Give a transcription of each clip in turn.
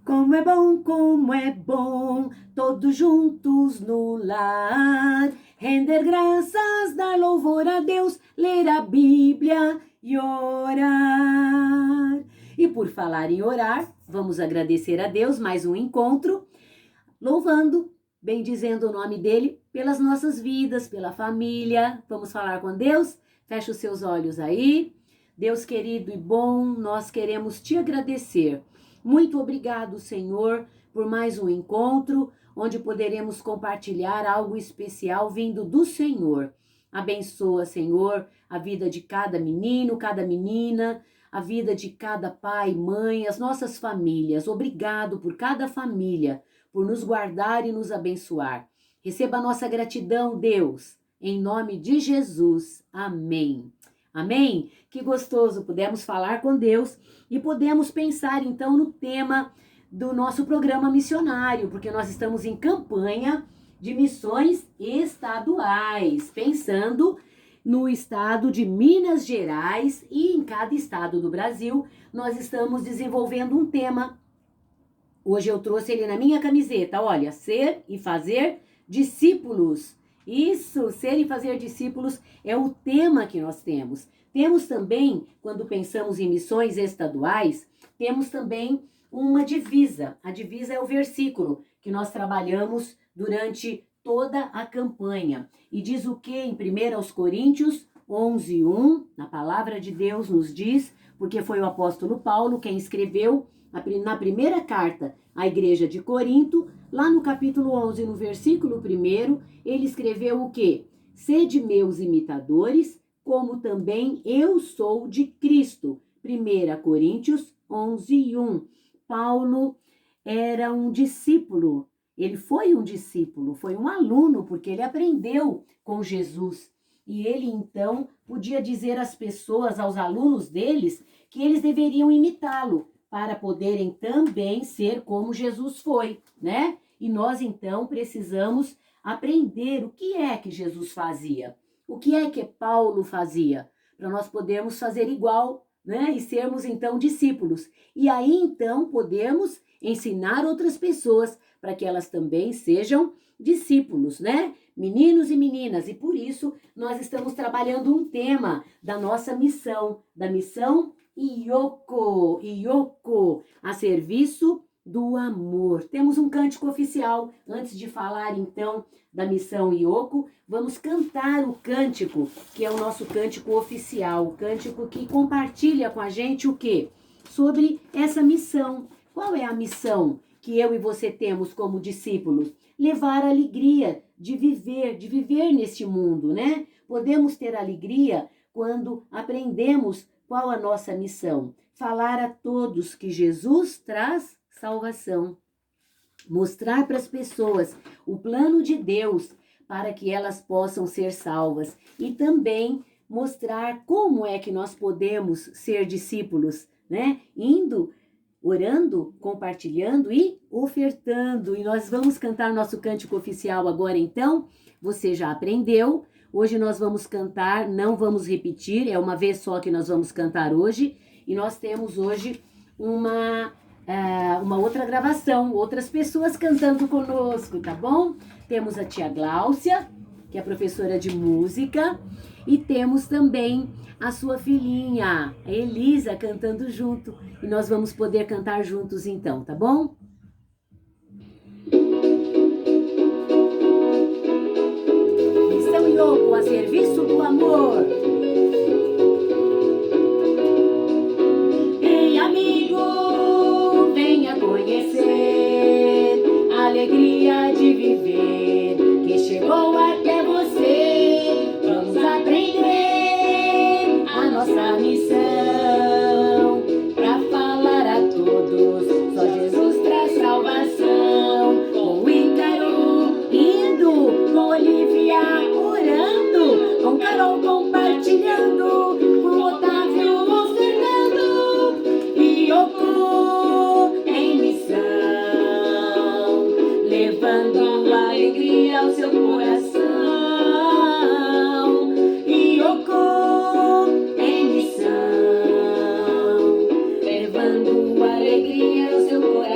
como é bom, todos juntos no lar, render graças, dar louvor a Deus, ler a Bíblia e orar. E por falar em orar, vamos agradecer a Deus mais um encontro, louvando, bendizendo o nome dele pelas nossas vidas, pela família. Vamos falar com Deus? Feche os seus olhos aí. Deus querido e bom, nós queremos te agradecer. Muito obrigado, Senhor, por mais um encontro, onde poderemos compartilhar algo especial vindo do Senhor. Abençoa, Senhor, a vida de cada menino, cada menina, a vida de cada pai, mãe, as nossas famílias. Obrigado por cada família, por nos guardar e nos abençoar. Receba a nossa gratidão, Deus, em nome de Jesus. Amém. Amém? Que gostoso, pudemos falar com Deus e podemos pensar então no tema do nosso programa missionário, porque nós estamos em campanha de missões estaduais, pensando no estado de Minas Gerais e em cada estado do Brasil, nós estamos desenvolvendo um tema. Hoje eu trouxe ele na minha camiseta, olha, ser e fazer discípulos. Isso, ser e fazer discípulos é o tema que nós temos. Temos também, quando pensamos em missões estaduais, temos também uma divisa. A divisa é o versículo que nós trabalhamos durante toda a campanha. E diz o que em 1 Coríntios 11:1, na palavra de Deus nos diz, porque foi o apóstolo Paulo quem escreveu na primeira carta à igreja de Corinto, lá no capítulo 11, no versículo 1, ele escreveu o quê? Sede meus imitadores, como também eu sou de Cristo. 1 Coríntios 11:1. Paulo era um discípulo, ele foi um discípulo, foi um aluno, porque ele aprendeu com Jesus. E ele então podia dizer às pessoas, aos alunos deles, que eles deveriam imitá-lo, para poderem também ser como Jesus foi, né? E nós, então, precisamos aprender o que é que Jesus fazia, o que é que Paulo fazia, para nós podermos fazer igual, né? E sermos, então, discípulos. E aí, então, podemos ensinar outras pessoas para que elas também sejam discípulos, né? Meninos e meninas. E por isso, nós estamos trabalhando um tema da nossa missão, da missão Ioko, a serviço do amor. Temos um cântico oficial. Antes de falar, então, da missão Ioko, vamos cantar o cântico, que é o nosso cântico oficial, o cântico que compartilha com a gente o quê? Sobre essa missão. Qual é a missão que eu e você temos como discípulos? Levar a alegria de viver neste mundo, né? Podemos ter alegria quando aprendemos qual a nossa missão? Falar a todos que Jesus traz salvação. Mostrar para as pessoas o plano de Deus para que elas possam ser salvas. E também mostrar como é que nós podemos ser discípulos, né? Indo, orando, compartilhando e ofertando. E nós vamos cantar nosso cântico oficial agora então. Você já aprendeu. Hoje nós vamos cantar, não vamos repetir, é uma vez só que nós vamos cantar hoje. E nós temos hoje uma outra gravação, outras pessoas cantando conosco, tá bom? Temos a tia Gláucia, que é professora de música, e temos também a sua filhinha, a Elisa, cantando junto. E nós vamos poder cantar juntos então, tá bom? Missão Ioko, a serviço do amor. Ei, amigo, venha conhecer a alegria de viver que chegou até você. Vamos aprender a nossa missão para falar a todos. Só Jesus traz salvação. Com Ícaro indo, com Olivia orando, com Carol compartilhando, com Otávio ofertando, e Ioko em missão, levando alegria ao seu coração. Ioko em missão, levando alegria ao seu coração.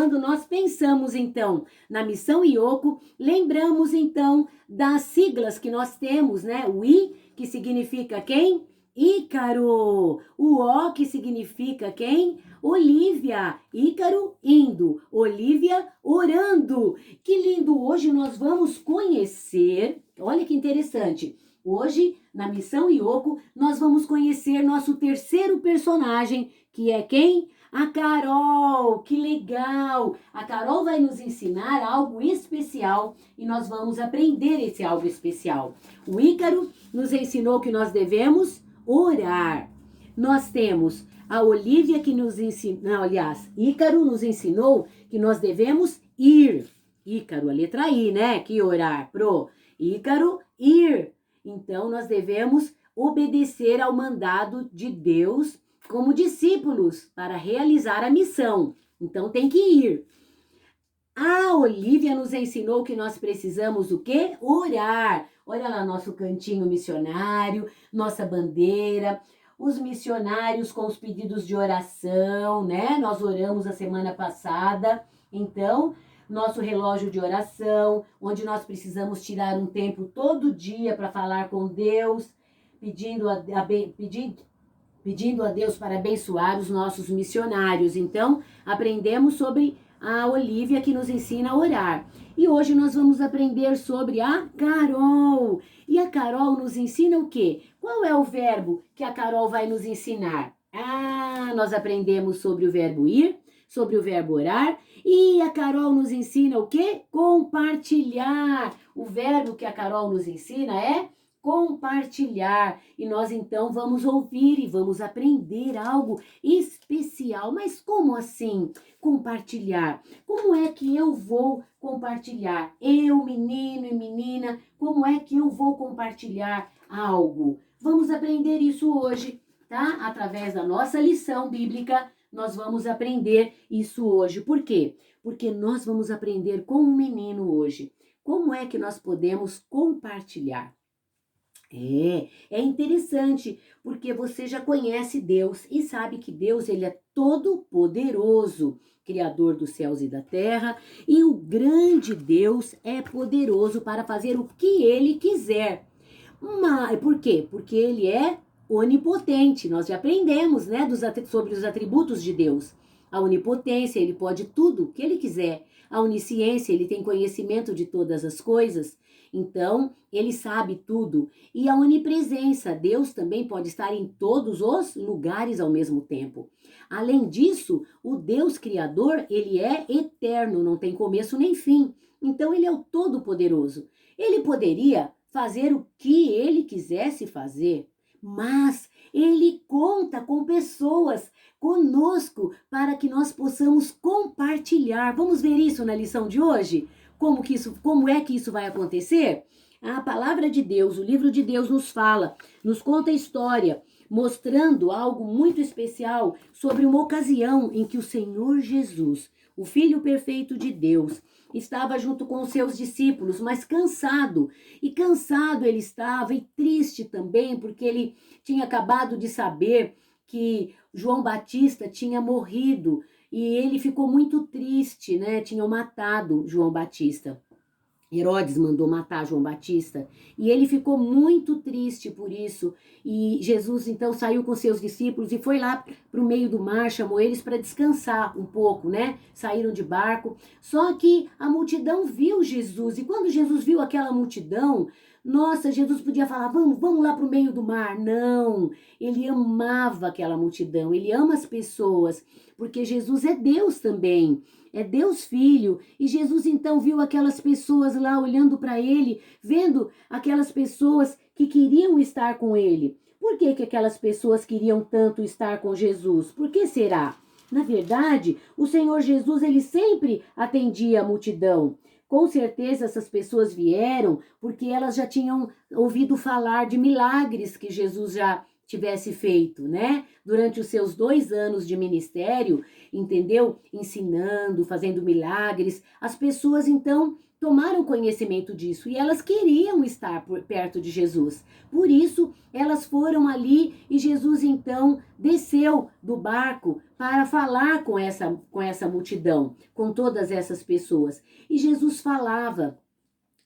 quando nós pensamos, então, na missão Ioco, lembramos, então, das siglas que nós temos, né? O I, que significa quem? Ícaro. O O, que significa quem? Olívia. Ícaro, indo. Olívia, orando. Que lindo! Hoje nós vamos conhecer, olha que interessante. Hoje, na Missão Ioco, nós vamos conhecer nosso terceiro personagem, que é quem? A Carol. Que legal! A Carol vai nos ensinar algo especial e nós vamos aprender esse algo especial. O Ícaro nos ensinou que nós devemos orar. Nós temos a Olívia que nos ensinou, aliás, Ícaro nos ensinou que nós devemos ir. Ícaro, a letra I, né? Que orar, pro. Ícaro, ir. Então, nós devemos obedecer ao mandado de Deus como discípulos para realizar a missão. Então, tem que ir. A Olívia nos ensinou que nós precisamos o quê? Orar. Olha lá nosso cantinho missionário, nossa bandeira, os missionários com os pedidos de oração, né? Nós oramos a semana passada. Então, nosso relógio de oração, onde nós precisamos tirar um tempo todo dia para falar com Deus, pedindo a Deus para abençoar os nossos missionários. Então, aprendemos sobre a Olívia, que nos ensina a orar. E hoje nós vamos aprender sobre a Carol. E a Carol nos ensina o quê? Qual é o verbo que a Carol vai nos ensinar? Nós aprendemos sobre o verbo ir, sobre o verbo orar, e a Carol nos ensina o quê? Compartilhar. O verbo que a Carol nos ensina é compartilhar. E nós então vamos ouvir e vamos aprender algo especial. Mas como assim compartilhar? Como é que eu vou compartilhar? Eu, menino e menina, como é que eu vou compartilhar algo? Vamos aprender isso hoje, tá? Através da nossa lição bíblica, nós vamos aprender isso hoje. Por quê? Porque nós vamos aprender com um menino hoje. Como é que nós podemos compartilhar? É interessante, porque você já conhece Deus e sabe que Deus, ele é todo poderoso, Criador dos céus e da terra, e o grande Deus é poderoso para fazer o que ele quiser. Mas por quê? Porque ele é onipotente. Nós já aprendemos, né, sobre os atributos de Deus. A onipotência, ele pode tudo o que ele quiser. A onisciência, ele tem conhecimento de todas as coisas. Então, ele sabe tudo. E a onipresença, Deus também pode estar em todos os lugares ao mesmo tempo. Além disso, o Deus Criador, ele é eterno, não tem começo nem fim. Então, ele é o Todo-Poderoso. Ele poderia fazer o que ele quisesse fazer, mas ele conta com pessoas, conosco, para que nós possamos compartilhar. Vamos ver isso na lição de hoje? Como é que isso vai acontecer? A palavra de Deus, o livro de Deus nos fala, nos conta a história, mostrando algo muito especial sobre uma ocasião em que o Senhor Jesus, o Filho perfeito de Deus, estava junto com os seus discípulos, mas cansado. E cansado ele estava e triste também, porque ele tinha acabado de saber que João Batista tinha morrido. E ele ficou muito triste, né? Tinham matado João Batista. Herodes mandou matar João Batista e ele ficou muito triste por isso. E Jesus então saiu com seus discípulos e foi lá para o meio do mar, chamou eles para descansar um pouco, né? Saíram de barco. Só que a multidão viu Jesus e quando Jesus viu aquela multidão, nossa, Jesus podia falar, vamos lá para o meio do mar. Não, ele amava aquela multidão, ele ama as pessoas, porque Jesus é Deus também. É Deus Filho, e Jesus então viu aquelas pessoas lá olhando para ele, vendo aquelas pessoas que queriam estar com ele. Por que aquelas pessoas queriam tanto estar com Jesus? Por que será? Na verdade, o Senhor Jesus, ele sempre atendia a multidão. Com certeza essas pessoas vieram porque elas já tinham ouvido falar de milagres que Jesus já tivesse feito, né? Durante os seus 2 anos de ministério, entendeu? Ensinando, fazendo milagres. As pessoas, então, tomaram conhecimento disso e elas queriam estar perto de Jesus. Por isso, elas foram ali e Jesus, então, desceu do barco para falar com essa multidão, com todas essas pessoas. E Jesus falava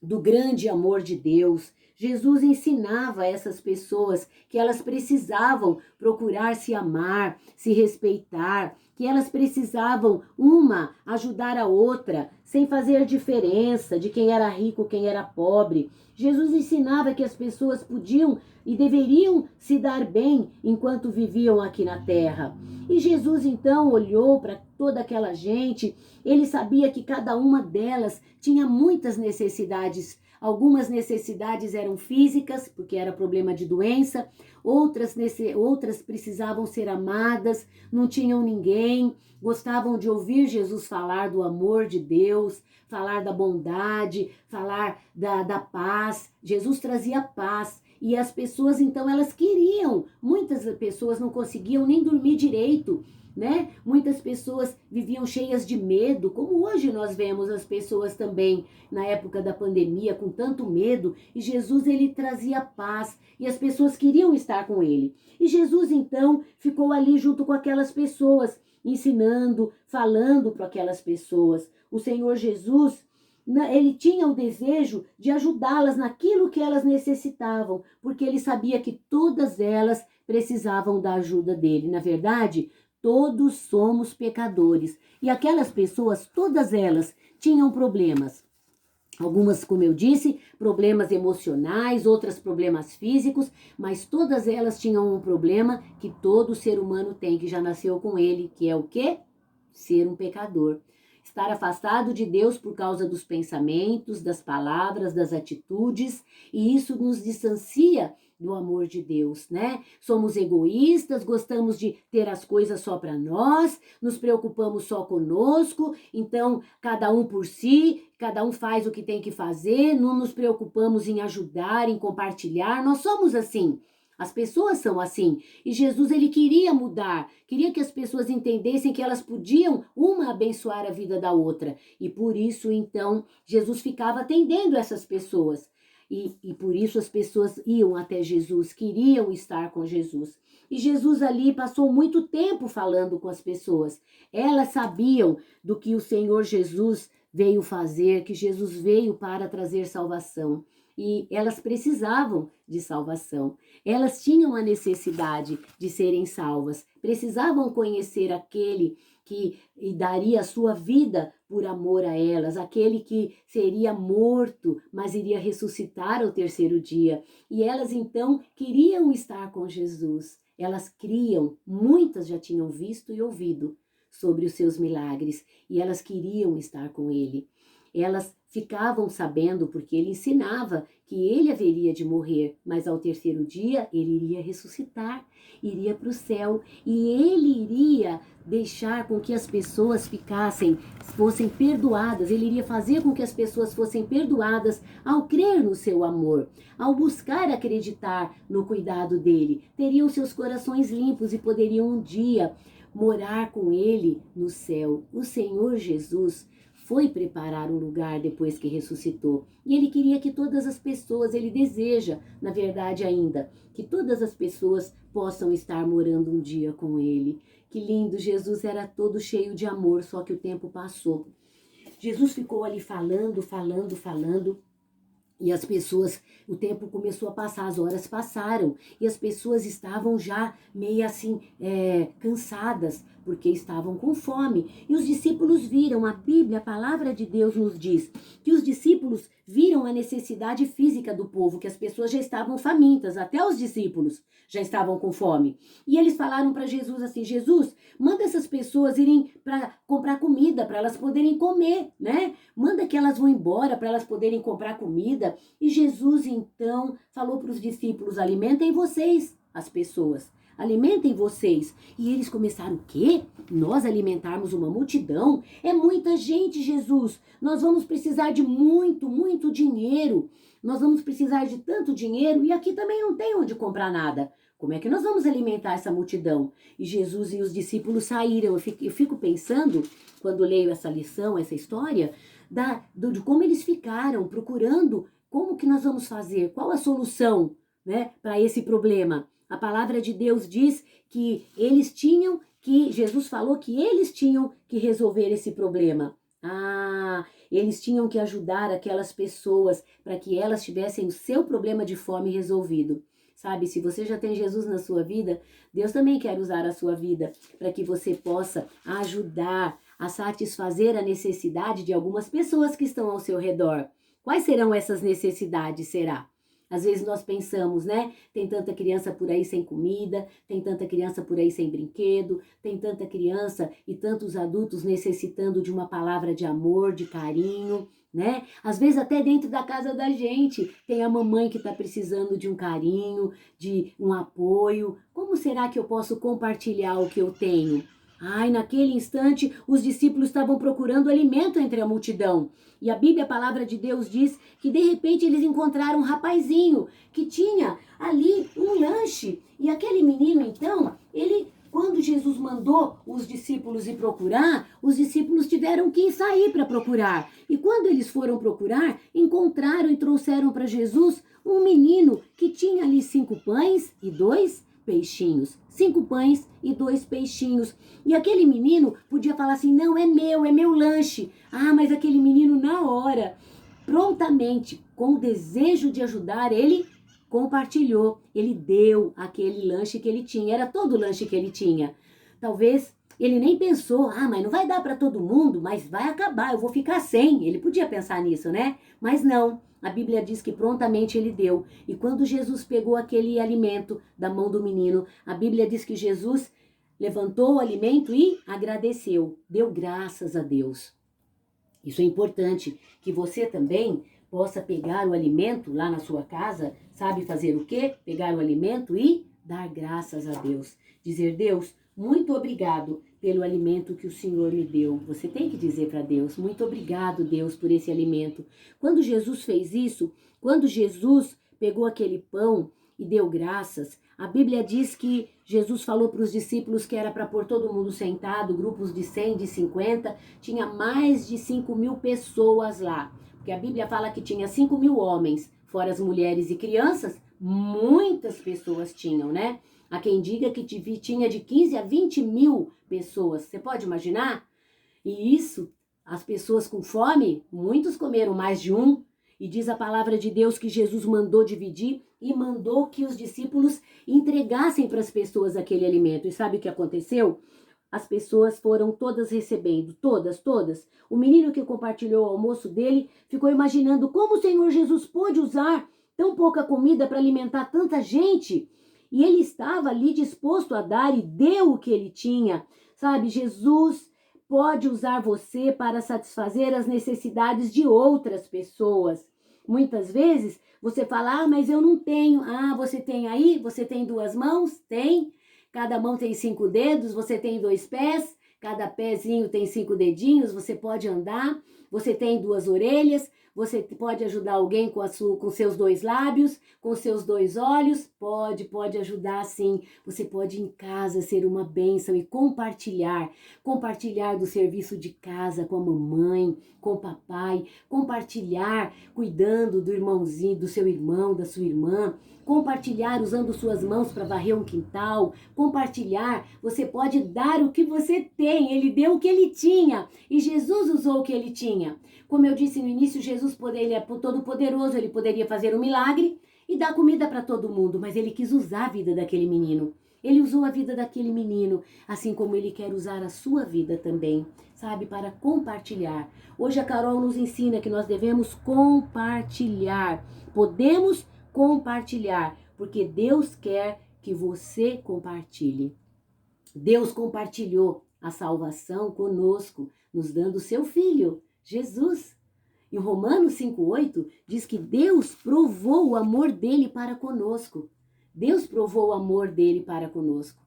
do grande amor de Deus. Jesus ensinava a essas pessoas que elas precisavam procurar se amar, se respeitar, que elas precisavam uma ajudar a outra, sem fazer diferença de quem era rico, quem era pobre. Jesus ensinava que as pessoas podiam e deveriam se dar bem enquanto viviam aqui na terra. E Jesus então olhou para toda aquela gente, ele sabia que cada uma delas tinha muitas necessidades. Algumas necessidades eram físicas, porque era problema de doença, outras precisavam ser amadas, não tinham ninguém, gostavam de ouvir Jesus falar do amor de Deus, falar da bondade, falar da paz. Jesus trazia paz. E as pessoas, então, elas queriam. Muitas pessoas não conseguiam nem dormir direito, né? Muitas pessoas viviam cheias de medo, como hoje nós vemos as pessoas também, na época da pandemia, com tanto medo. E Jesus, ele trazia paz. E as pessoas queriam estar com ele. E Jesus, então, ficou ali junto com aquelas pessoas, ensinando, falando para aquelas pessoas. O Senhor Jesus, ele tinha o desejo de ajudá-las naquilo que elas necessitavam, porque ele sabia que todas elas precisavam da ajuda dele. Na verdade, todos somos pecadores. E aquelas pessoas, todas elas, tinham problemas. Algumas, como eu disse, problemas emocionais, outras problemas físicos, mas todas elas tinham um problema que todo ser humano tem, que já nasceu com ele, que é o quê? Ser um pecador. Estar afastado de Deus por causa dos pensamentos, das palavras, das atitudes, e isso nos distancia do amor de Deus, né? Somos egoístas, gostamos de ter as coisas só para nós, nos preocupamos só conosco, então cada um por si, cada um faz o que tem que fazer, não nos preocupamos em ajudar, em compartilhar, nós somos assim. As pessoas são assim. E Jesus, ele queria mudar, queria que as pessoas entendessem que elas podiam uma abençoar a vida da outra. E por isso, então, Jesus ficava atendendo essas pessoas. E por isso as pessoas iam até Jesus, queriam estar com Jesus. E Jesus ali passou muito tempo falando com as pessoas. Elas sabiam do que o Senhor Jesus veio fazer, que Jesus veio para trazer salvação. E elas precisavam de salvação. Elas tinham a necessidade de serem salvas. Precisavam conhecer aquele que daria a sua vida por amor a elas, aquele que seria morto, mas iria ressuscitar ao 3º dia. E elas então queriam estar com Jesus. Elas criam, muitas já tinham visto e ouvido sobre os seus milagres, e elas queriam estar com ele. Elas ficavam sabendo, porque ele ensinava que ele haveria de morrer, mas ao 3º dia ele iria ressuscitar, iria para o céu, e ele iria deixar com que as pessoas fossem perdoadas, ele iria fazer com que as pessoas fossem perdoadas ao crer no seu amor, ao buscar acreditar no cuidado dele, teriam seus corações limpos e poderiam um dia morar com ele no céu. O Senhor Jesus foi preparar um lugar depois que ressuscitou. E ele queria que todas as pessoas, ele deseja, na verdade ainda, que todas as pessoas possam estar morando um dia com ele. Que lindo, Jesus era todo cheio de amor, só que o tempo passou. Jesus ficou ali falando, e as pessoas, o tempo começou a passar, as horas passaram, e as pessoas estavam já meio assim, cansadas, porque estavam com fome. E os discípulos viram, a Bíblia, a palavra de Deus nos diz, que os discípulos viram a necessidade física do povo, que as pessoas já estavam famintas, até os discípulos já estavam com fome. E eles falaram para Jesus assim: Jesus, manda essas pessoas irem para comprar comida, para elas poderem comer, né? Manda que elas vão embora para elas poderem comprar comida. E Jesus então falou para os discípulos: alimentem vocês, as pessoas. alimentem vocês. E eles começaram, o quê? Nós alimentarmos uma multidão? É muita gente, Jesus. Nós vamos precisar de muito, muito dinheiro. Nós vamos precisar de tanto dinheiro e aqui também não tem onde comprar nada. Como é que nós vamos alimentar essa multidão? E Jesus e os discípulos saíram. Eu fico pensando, quando leio essa lição, essa história, de como eles ficaram procurando como que nós vamos fazer, qual a solução, né, para esse problema. A palavra de Deus diz que Jesus falou que eles tinham que resolver esse problema. Eles tinham que ajudar aquelas pessoas para que elas tivessem o seu problema de fome resolvido. Sabe, se você já tem Jesus na sua vida, Deus também quer usar a sua vida para que você possa ajudar a satisfazer a necessidade de algumas pessoas que estão ao seu redor. Quais serão essas necessidades, será? Às vezes nós pensamos, né? Tem tanta criança por aí sem comida, tem tanta criança por aí sem brinquedo, tem tanta criança e tantos adultos necessitando de uma palavra de amor, de carinho, né? Às vezes até dentro da casa da gente tem a mamãe que está precisando de um carinho, de um apoio. Como será que eu posso compartilhar o que eu tenho? Naquele instante, os discípulos estavam procurando alimento entre a multidão. E a Bíblia, a palavra de Deus, diz que de repente eles encontraram um rapazinho que tinha ali um lanche. E aquele menino, então, quando Jesus mandou os discípulos ir procurar, os discípulos tiveram que sair para procurar. E quando eles foram procurar, encontraram e trouxeram para Jesus um menino que tinha ali 5 pães e 2 peixinhos. 5 pães e 2 peixinhos. E aquele menino podia falar assim, não, é meu lanche. Mas aquele menino na hora, prontamente, com o desejo de ajudar, ele compartilhou. Ele deu aquele lanche que ele tinha. Era todo o lanche que ele tinha. Talvez ele nem pensou, mas não vai dar para todo mundo, mas vai acabar, eu vou ficar sem. Ele podia pensar nisso, né? Mas não. A Bíblia diz que prontamente ele deu. E quando Jesus pegou aquele alimento da mão do menino, a Bíblia diz que Jesus levantou o alimento e agradeceu. Deu graças a Deus. Isso é importante, que você também possa pegar o alimento lá na sua casa, sabe fazer o quê? Pegar o alimento e dar graças a Deus. Dizer, Deus, muito obrigado pelo alimento que o Senhor me deu. Você tem que dizer para Deus, muito obrigado, Deus, por esse alimento. Quando Jesus fez isso, quando Jesus pegou aquele pão e deu graças, a Bíblia diz que Jesus falou para os discípulos que era para pôr todo mundo sentado, grupos de 100, de 50, tinha mais de 5.000 pessoas lá. Porque a Bíblia fala que tinha 5.000 homens, fora as mulheres e crianças, muitas pessoas tinham, né? Há quem diga que tinha de 15 a 20 mil pessoas. Você pode imaginar? E isso, as pessoas com fome, muitos comeram mais de um. E diz a palavra de Deus que Jesus mandou dividir e mandou que os discípulos entregassem para as pessoas aquele alimento. E sabe o que aconteceu? As pessoas foram todas recebendo, todas. O menino que compartilhou o almoço dele ficou imaginando como o Senhor Jesus pôde usar tão pouca comida para alimentar tanta gente. E ele estava ali disposto a dar e deu o que ele tinha. Sabe, Jesus pode usar você para satisfazer as necessidades de outras pessoas. Muitas vezes você fala, mas eu não tenho. Você tem aí? Você tem 2 mãos? Tem. Cada mão tem 5 dedos, você tem 2 pés. Cada pezinho tem 5 dedinhos, você pode andar. Você tem 2 orelhas. Você pode ajudar alguém com seus 2 lábios, com seus 2 olhos? Pode ajudar sim. Você pode em casa ser uma bênção e compartilhar do serviço de casa com a mamãe, com o papai, compartilhar cuidando do irmãozinho, do seu irmão, da sua irmã, compartilhar usando suas mãos para varrer um quintal, compartilhar, você pode dar o que você tem, ele deu o que ele tinha e Jesus usou o que ele tinha. Como eu disse no início, Jesus ele é todo poderoso, ele poderia fazer um milagre e dar comida para todo mundo, mas ele quis usar a vida daquele menino. Ele usou a vida daquele menino, assim como ele quer usar a sua vida também, sabe, para compartilhar. Hoje a Carol nos ensina que nós devemos compartilhar. Podemos compartilhar, porque Deus quer que você compartilhe. Deus compartilhou a salvação conosco, nos dando o seu Filho, Jesus. Em Romanos 5,8 diz que Deus provou o amor dele para conosco. Deus provou o amor dele para conosco,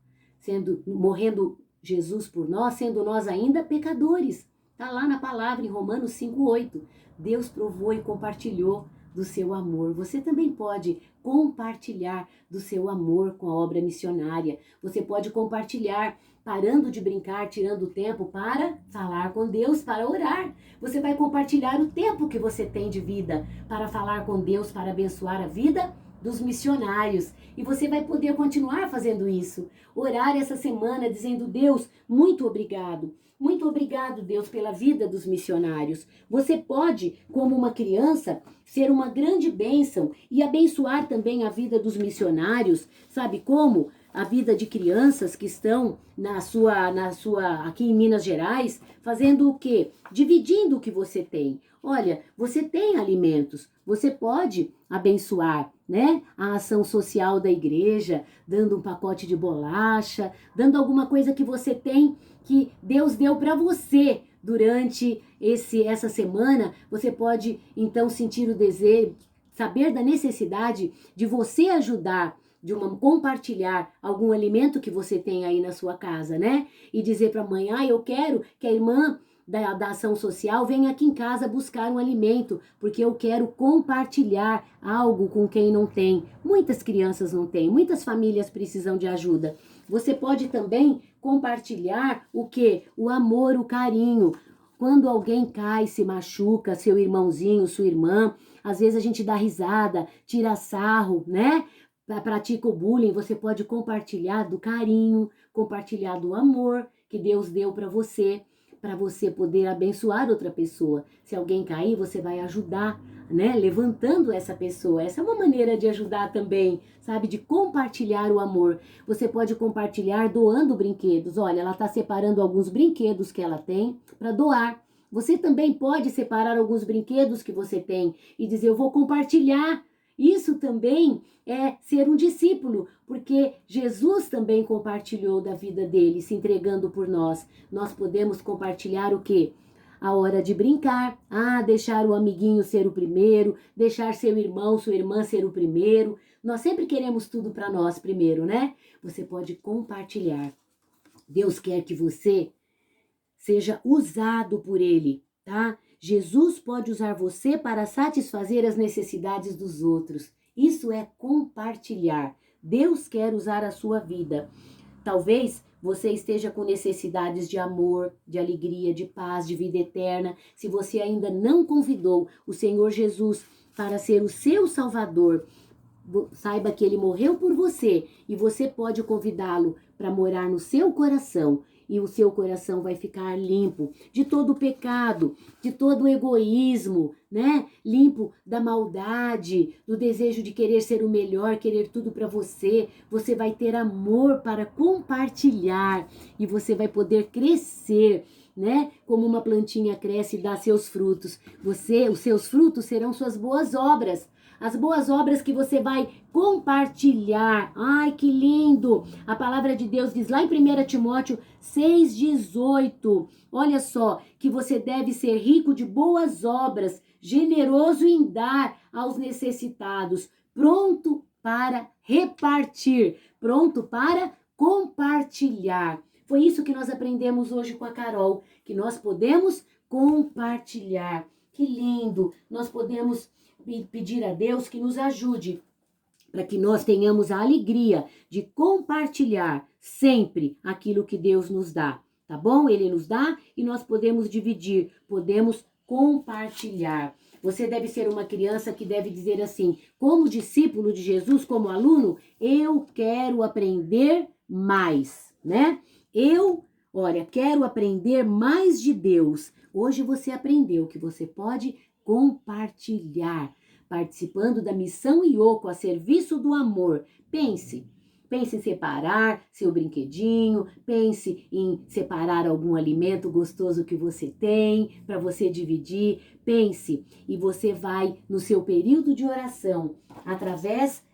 morrendo Jesus por nós, sendo nós ainda pecadores. Está lá na palavra em Romanos 5:8. Deus provou e compartilhou do seu amor. Você também pode compartilhar do seu amor com a obra missionária. Você pode compartilhar parando de brincar, tirando tempo para falar com Deus, para orar. Você vai compartilhar o tempo que você tem de vida para falar com Deus, para abençoar a vida dos missionários. E você vai poder continuar fazendo isso. Orar essa semana dizendo: Deus, muito obrigado. Muito obrigado, Deus, pela vida dos missionários. Você pode, como uma criança, ser uma grande bênção e abençoar também a vida dos missionários. Sabe como? A vida de crianças que estão aqui em Minas Gerais, fazendo o quê? Dividindo o que você tem. Olha, você tem alimentos, você pode abençoar, né? A ação social da igreja, dando um pacote de bolacha, dando alguma coisa que você tem, que Deus deu para você durante essa semana. Você pode, então, sentir o desejo, saber da necessidade de você ajudar, compartilhar algum alimento que você tem aí na sua casa, né? E dizer para a mãe: eu quero que a irmã da ação social venha aqui em casa buscar um alimento, porque eu quero compartilhar algo com quem não tem. Muitas crianças não têm, muitas famílias precisam de ajuda. Você pode também compartilhar o quê? O amor, o carinho. Quando alguém cai, se machuca, seu irmãozinho, sua irmã, às vezes a gente dá risada, tira sarro, né? Pratica o bullying. Você pode compartilhar do carinho, compartilhar do amor que Deus deu para você poder abençoar outra pessoa. Se alguém cair, você vai ajudar, né? Levantando essa pessoa. Essa é uma maneira de ajudar também, sabe? De compartilhar o amor. Você pode compartilhar doando brinquedos. Olha, ela está separando alguns brinquedos que ela tem para doar. Você também pode separar alguns brinquedos que você tem e dizer: eu vou compartilhar. Isso também é ser um discípulo, porque Jesus também compartilhou da vida dele, se entregando por nós. Nós podemos compartilhar o quê? A hora de brincar, deixar o amiguinho ser o primeiro, deixar seu irmão, sua irmã ser o primeiro. Nós sempre queremos tudo para nós primeiro, né? Você pode compartilhar. Deus quer que você seja usado por ele, tá? Jesus pode usar você para satisfazer as necessidades dos outros. Isso é compartilhar. Deus quer usar a sua vida. Talvez você esteja com necessidades de amor, de alegria, de paz, de vida eterna. Se você ainda não convidou o Senhor Jesus para ser o seu Salvador, saiba que ele morreu por você e você pode convidá-lo para morar no seu coração. E o seu coração vai ficar limpo de todo o pecado, de todo o egoísmo, né? Limpo da maldade, do desejo de querer ser o melhor, querer tudo para você. Você vai ter amor para compartilhar e você vai poder crescer, né? Como uma plantinha cresce e dá seus frutos. Os seus frutos serão suas boas obras. As boas obras que você vai compartilhar. Ai, que lindo! A palavra de Deus diz lá em 1 Timóteo 6,18. Olha só, que você deve ser rico de boas obras, generoso em dar aos necessitados, pronto para repartir, pronto para compartilhar. Foi isso que nós aprendemos hoje com a Carol, que nós podemos compartilhar. Que lindo! Nós podemos pedir a Deus que nos ajude para que nós tenhamos a alegria de compartilhar sempre aquilo que Deus nos dá, tá bom? Ele nos dá e nós podemos dividir, podemos compartilhar. Você deve ser uma criança que deve dizer assim: como discípulo de Jesus, como aluno, eu quero aprender mais, né? Quero aprender mais de Deus. Hoje você aprendeu que você pode compartilhar, participando da missão Ioco a serviço do amor. Pense em separar seu brinquedinho, pense em separar algum alimento gostoso que você tem para você dividir. Pense, e você vai no seu período de oração, através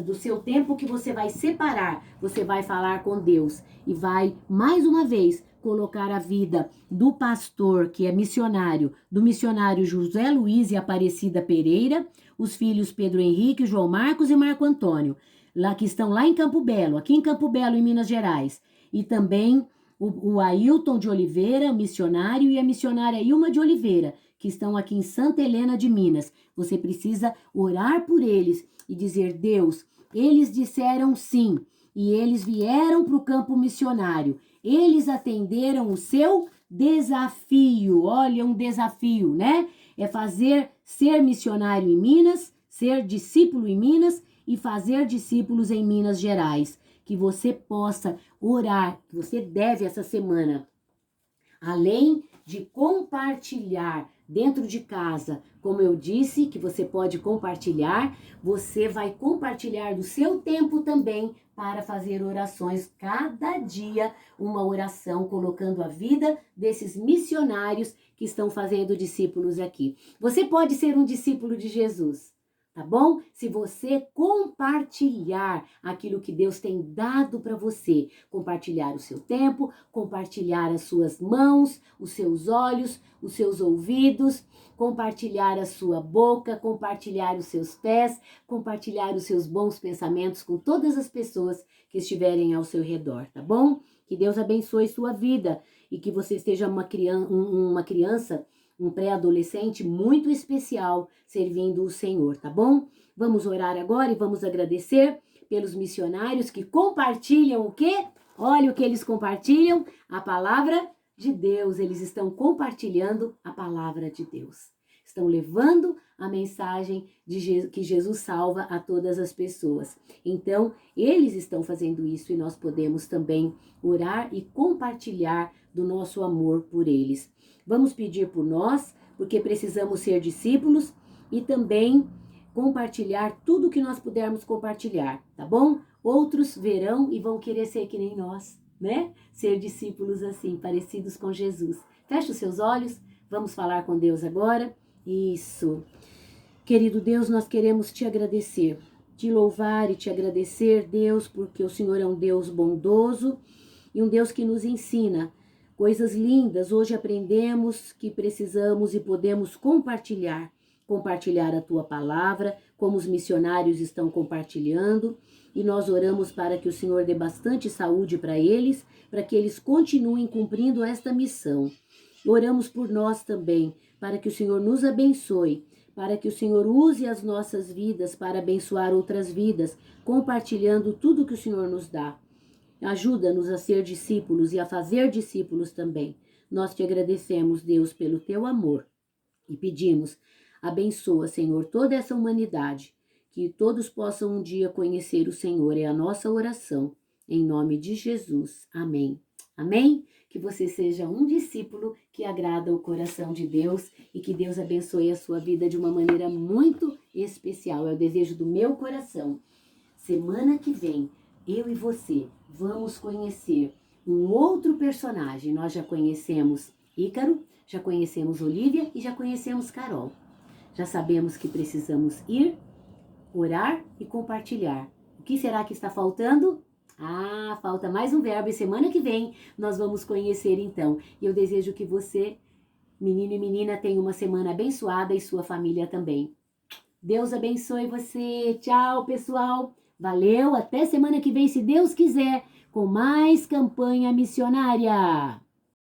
do seu tempo que você vai separar, você vai falar com Deus e vai mais uma vez colocar a vida do pastor, que é missionário, do missionário José Luiz e Aparecida Pereira, os filhos Pedro Henrique, João Marcos e Marco Antônio, lá que estão lá em Campo Belo, aqui em Campo Belo, em Minas Gerais, e também o Ailton de Oliveira, missionário, e a missionária Ilma de Oliveira, que estão aqui em Santa Helena de Minas. Você precisa orar por eles e dizer: Deus, eles disseram sim, e eles vieram para o campo missionário. Eles atenderam o seu desafio. Olha, um desafio, né? É ser missionário em Minas, ser discípulo em Minas e fazer discípulos em Minas Gerais. Que você possa orar, que você deve essa semana, além de compartilhar dentro de casa, como eu disse, que você pode compartilhar, você vai compartilhar do seu tempo também para fazer orações, cada dia uma oração, colocando a vida desses missionários que estão fazendo discípulos aqui. Você pode ser um discípulo de Jesus, tá bom? Se você compartilhar aquilo que Deus tem dado para você, compartilhar o seu tempo, compartilhar as suas mãos, os seus olhos, os seus ouvidos, compartilhar a sua boca, compartilhar os seus pés, compartilhar os seus bons pensamentos com todas as pessoas que estiverem ao seu redor, tá bom? Que Deus abençoe sua vida e que você seja uma criança, um pré-adolescente muito especial, servindo o Senhor, tá bom? Vamos orar agora e vamos agradecer pelos missionários que compartilham o quê? Olha o que eles compartilham, a palavra de Deus. Eles estão compartilhando a palavra de Deus. Estão levando a mensagem que Jesus salva a todas as pessoas. Então, eles estão fazendo isso e nós podemos também orar e compartilhar do nosso amor por eles. Vamos pedir por nós, porque precisamos ser discípulos e também compartilhar tudo o que nós pudermos compartilhar, tá bom? Outros verão e vão querer ser que nem nós, né? Ser discípulos assim, parecidos com Jesus. Feche os seus olhos, vamos falar com Deus agora. Isso. Querido Deus, nós queremos te agradecer, te louvar e te agradecer, Deus, porque o Senhor é um Deus bondoso e um Deus que nos ensina coisas lindas. Hoje aprendemos que precisamos e podemos compartilhar a tua palavra, como os missionários estão compartilhando, e nós oramos para que o Senhor dê bastante saúde para eles, para que eles continuem cumprindo esta missão. Oramos por nós também, para que o Senhor nos abençoe, para que o Senhor use as nossas vidas para abençoar outras vidas, compartilhando tudo que o Senhor nos dá. Ajuda-nos a ser discípulos e a fazer discípulos também. Nós te agradecemos, Deus, pelo teu amor e pedimos: abençoa, Senhor, toda essa humanidade, que todos possam um dia conhecer o Senhor. É a nossa oração, em nome de Jesus. Amém. Amém? Que você seja um discípulo que agrada o coração de Deus e que Deus abençoe a sua vida de uma maneira muito especial. É o desejo do meu coração. Semana que vem, eu e você vamos conhecer um outro personagem. Nós já conhecemos Ícaro, já conhecemos Olívia e já conhecemos Carol. Já sabemos que precisamos ir, orar e compartilhar. O que será que está faltando? Falta mais um verbo e semana que vem nós vamos conhecer então. E eu desejo que você, menino e menina, tenha uma semana abençoada e sua família também. Deus abençoe você. Tchau, pessoal. Valeu, até semana que vem, se Deus quiser, com mais campanha missionária.